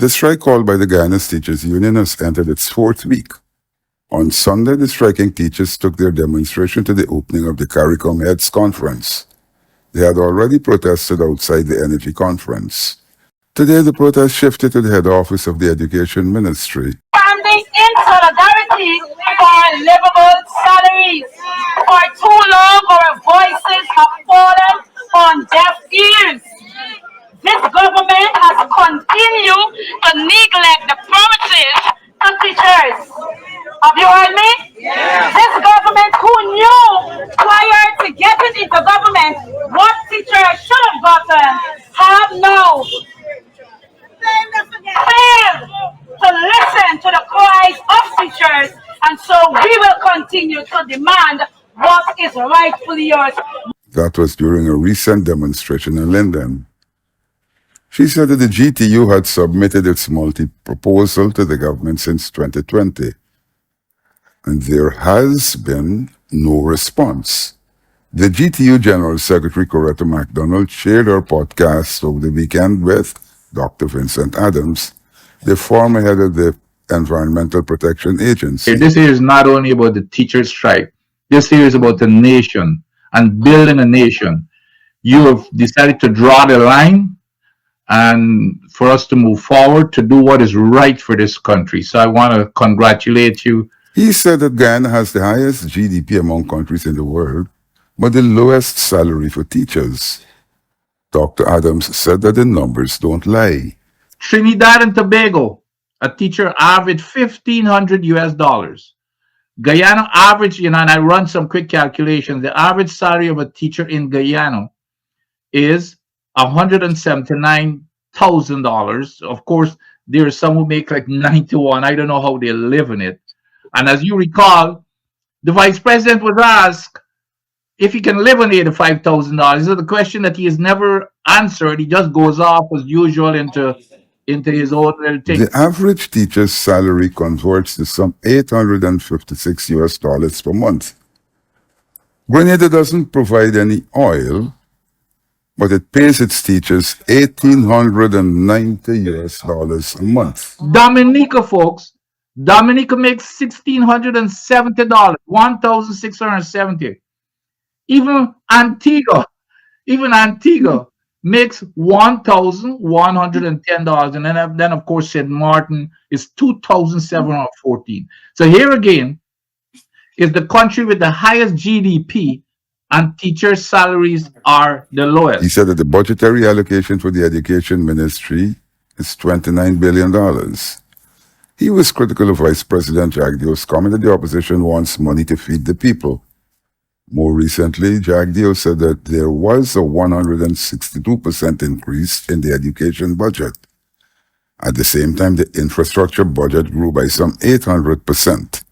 The strike called by the Guyana's Teachers Union has entered its fourth week. On Sunday, the striking teachers took their demonstration to the opening of the CARICOM Heads Conference. They had already protested outside the Energy Conference. Today, the protest shifted to the head office of the Education Ministry. Standing in solidarity for livable salaries. For too long, our voices have fallen on deaf ears. This government has continued to neglect the promises to teachers. Have you heard me? Yeah. This government who knew prior to getting into government what teachers should have gotten have now failed to listen to the cries of teachers, and so we will continue to demand what is rightfully yours. That was during a recent demonstration in Linden. She said that the GTU had submitted its multi-proposal to the government since 2020, and there has been no response. The GTU General Secretary Coretta McDonald shared her podcast over the weekend with Dr. Vincent Adams, the former head of the Environmental Protection Agency. This here is not only about the teacher strike. This here is about the nation and building a nation. You have decided to draw the line and for us to move forward to do what is right for this country. So I want to congratulate you. He said that Guyana has the highest GDP among countries in the world, but the lowest salary for teachers. Dr. Adams said that the numbers don't lie. Trinidad and Tobago, a teacher averaged $1,500. Guyana average, and I run some quick calculations, the average salary of a teacher in Guyana is $179,000. Of course, there are some who make like 91. I don't know how they live in it. And as you recall, the vice president was asked if he can live on $85,000. So the question that he has never answered, he just goes off as usual into his own little thing. The average teacher's salary converts to some $856 per month. Grenada doesn't provide any oil, but it pays its teachers $1,890 a month. Dominica, folks, Dominica makes $1,670, $1,670. Even Antigua makes $1,110, and then of course St. Martin is $2,714. So here again is the country with the highest GDP, and teacher salaries are the lowest. He said that the budgetary allocation for the Education Ministry is $29 billion. He was critical of Vice President Jagdeo's comment that the opposition wants money to feed the people. More recently, Jagdeo said that there was a 162% increase in the education budget. At the same time, the infrastructure budget grew by some 800%.